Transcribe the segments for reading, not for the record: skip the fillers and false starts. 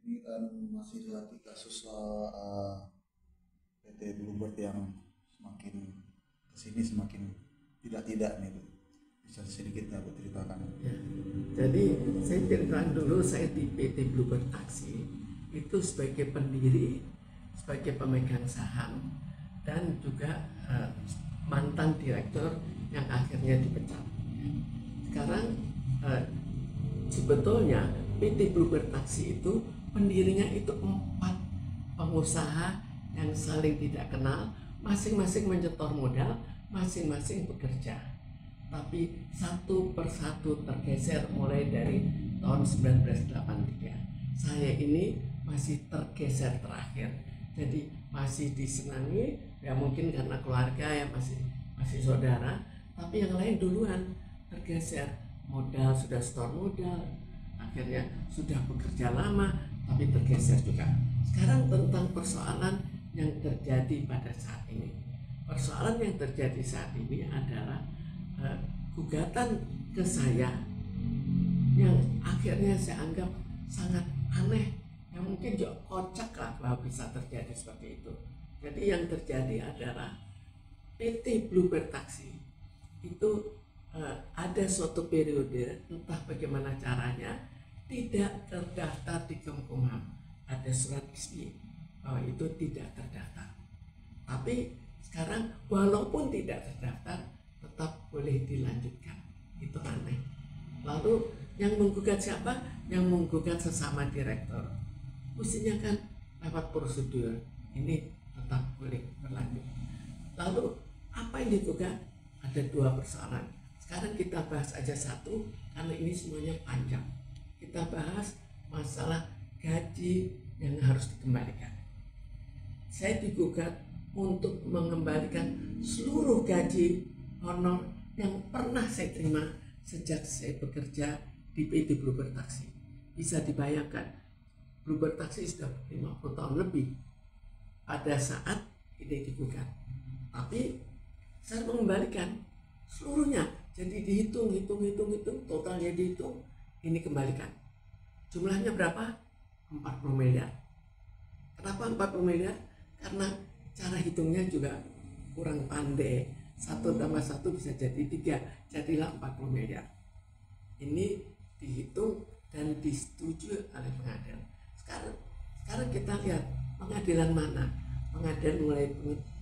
Ini kan masih lagi kasus PT Bluebird yang semakin kesini semakin tidak nih Bu. Bisa sedikit nggak Bu ceritakan? Ya. Jadi saya ceritakan dulu, saya di PT Bluebird Taksi itu sebagai pendiri, sebagai pemegang saham, dan juga mantan direktur yang akhirnya dipecat. Sekarang sebetulnya PT Bluebird Taksi itu pendirinya itu 4 pengusaha yang saling tidak kenal, masing-masing menyetor modal, masing-masing bekerja. Tapi satu persatu tergeser mulai dari tahun 1983. Saya ini masih tergeser terakhir. Jadi masih disenangi, ya mungkin karena keluarga ya masih saudara, tapi yang lain duluan tergeser. Modal sudah store modal, akhirnya sudah bekerja lama tapi tergeser juga. Sekarang tentang persoalan yang terjadi pada saat ini. Persoalan yang terjadi saat ini adalah gugatan ke saya yang akhirnya saya anggap sangat aneh, yang mungkin juga kocak lah bahwa bisa terjadi seperti itu. Jadi yang terjadi adalah PT Bluebird Taksi itu ada suatu periode, entah bagaimana caranya, tidak terdaftar di Kemenkumham. Ada surat resmi bahwa itu tidak terdaftar. Tapi sekarang walaupun tidak terdaftar, tetap boleh dilanjutkan. Itu aneh. Lalu yang menggugat siapa? Yang menggugat sesama direktur. Mestinya kan lewat prosedur ini tetap boleh berlanjut. Lalu apa yang digugat? Ada 2 persoalan. Sekarang kita bahas aja satu karena ini semuanya panjang. Kita bahas masalah gaji yang harus dikembalikan. Saya digugat untuk mengembalikan seluruh gaji honor yang pernah saya terima sejak saya bekerja di PT Bluebird Taksi. Bisa dibayangkan, Bluebird Taksi sudah 50 tahun lebih pada saat ini digugat. Tapi saya mengembalikan seluruhnya. Jadi dihitung, totalnya dihitung, ini kembalikan. Jumlahnya berapa? 40 miliar. Kenapa 40 miliar? Karena cara hitungnya juga kurang pandai. 1 tambah 1 bisa jadi 3, jadilah 40 miliar. Ini dihitung dan disetujui oleh pengadilan. Sekarang kita lihat pengadilan mana? Pengadilan mulai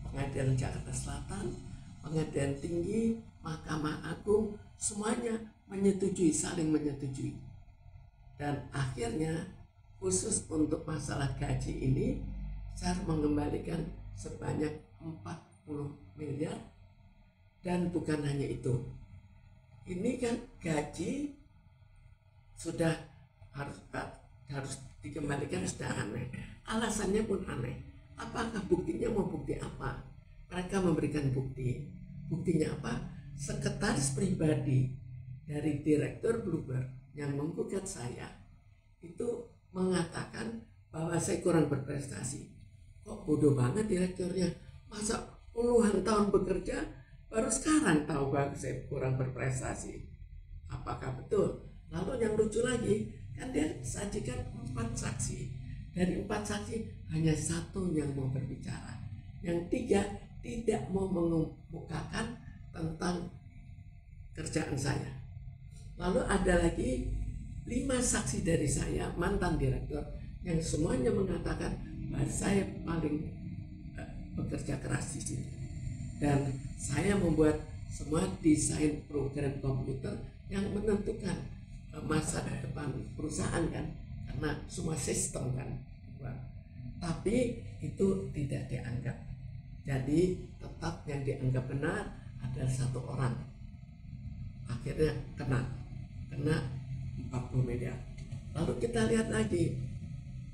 pengadilan Jakarta Selatan, pengadilan tinggi, Mahkamah Agung, semuanya menyetujui, saling menyetujui. Dan akhirnya khusus untuk masalah gaji ini, saya mengembalikan sebanyak 40 miliar. Dan bukan hanya itu, ini kan gaji sudah harus dikembalikan, sudah aneh. Alasannya pun aneh. Apakah buktinya? Mau bukti apa? Mereka memberikan bukti. Buktinya apa? Sekretaris pribadi dari direktur Bluebird yang menggugat saya itu mengatakan bahwa saya kurang berprestasi. Kok bodoh banget direkturnya? Masa puluhan tahun bekerja baru sekarang tahu bahwa saya kurang berprestasi? Apakah betul? Lalu yang lucu lagi, kan dia sajikan 4 saksi. Dari 4 saksi hanya 1 yang mau berbicara. Yang 3 tidak mau mengemukakan tentang kerjaan saya. Lalu ada lagi 5 saksi dari saya, mantan direktur, yang semuanya mengatakan bahwa saya paling bekerja keras di sini. Dan saya membuat semua desain program komputer yang menentukan masa depan perusahaan kan, karena semua sistem kan. Tapi itu tidak dianggap. Jadi tetap yang dianggap benar adalah 1 orang. Akhirnya kena 40 miliar. Lalu kita lihat lagi,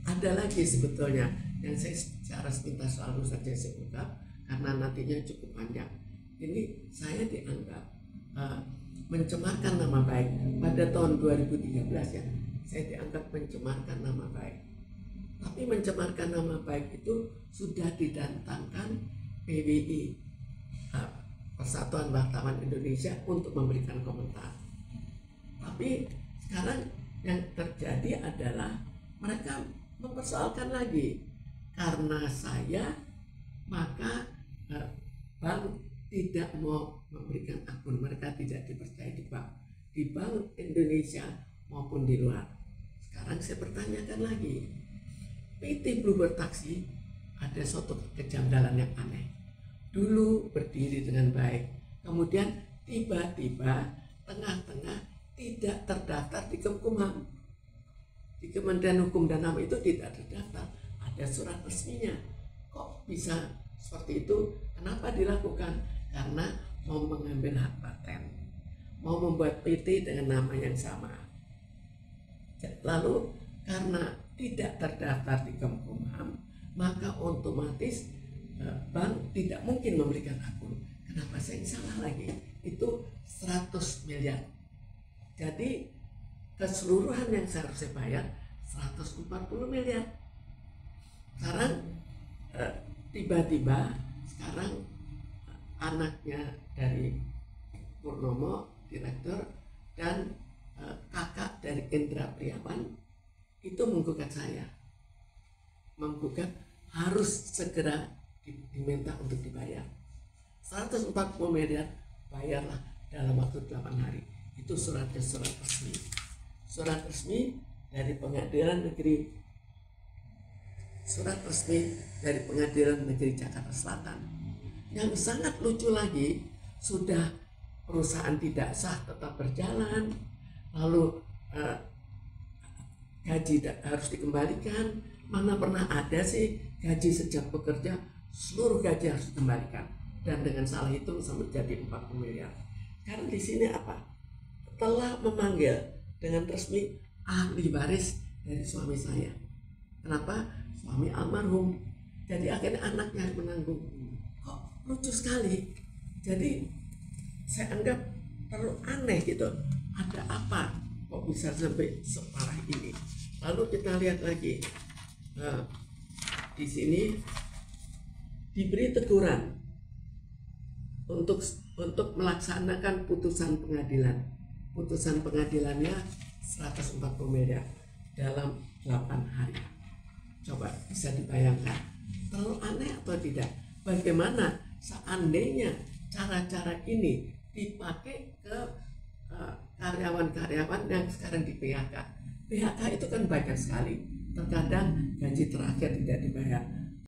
ada lagi sebetulnya yang saya secara sepintas selalu saja saya ungkap karena nantinya cukup panjang. Ini saya dianggap mencemarkan nama baik pada tahun 2013 ya. Saya dianggap mencemarkan nama baik. Tapi mencemarkan nama baik itu sudah didatangkan PWI, Persatuan Wartawan Indonesia, untuk memberikan komentar. Tapi sekarang yang terjadi adalah mereka mempersoalkan lagi. Karena saya, maka bank tidak mau memberikan akun, mereka tidak dipercaya di Bank Indonesia maupun di luar. Sekarang saya pertanyakan lagi, PT Bluebird Taksi ada suatu kejanggalan yang aneh. Dulu berdiri dengan baik, kemudian tiba-tiba tengah-tengah tidak terdaftar di Kemenkumham. Di Kementerian Hukum dan HAM itu tidak terdaftar, ada surat resminya. Kok bisa seperti itu? Kenapa dilakukan? Karena mau mengambil hak paten, mau membuat PT dengan nama yang sama. Lalu karena tidak terdaftar di Kemenkumham, maka otomatis bank tidak mungkin memberikan akun. Kenapa saya salah lagi? Itu 100 miliar. Jadi keseluruhan yang seharusnya bayar 140 miliar. Sekarang tiba-tiba sekarang anaknya dari Purnomo, direktur, dan kakak dari Indra Priawan itu menggugat saya, menggugat harus segera diminta untuk dibayar 140 miliar, bayarlah dalam waktu 8 hari. Itu suratnya surat resmi dari Pengadilan Negeri Jakarta Selatan. Yang sangat lucu lagi, sudah perusahaan tidak sah tetap berjalan, lalu gaji harus dikembalikan. Mana pernah ada sih gaji sejak bekerja seluruh gaji harus dikembalikan, dan dengan salah hitung sampai jadi 40 miliar. Karena di sini apa? Telah memanggil dengan resmi ahli waris dari suami saya. Kenapa? Suami almarhum. Jadi akhirnya anaknya yang menanggung. Kok lucu sekali. Jadi saya anggap terlalu aneh gitu. Ada apa? Kok bisa sampai separah ini? Lalu kita lihat lagi. Di sini diberi teguran untuk melaksanakan putusan pengadilan. Putusan pengadilannya 140 miliar dalam 8 hari. Coba bisa dibayangkan, terlalu aneh atau tidak? Bagaimana seandainya cara-cara ini dipakai ke karyawan-karyawan yang sekarang di PHK? PHK itu kan banyak sekali. Terkadang gaji terakhir tidak dibayar,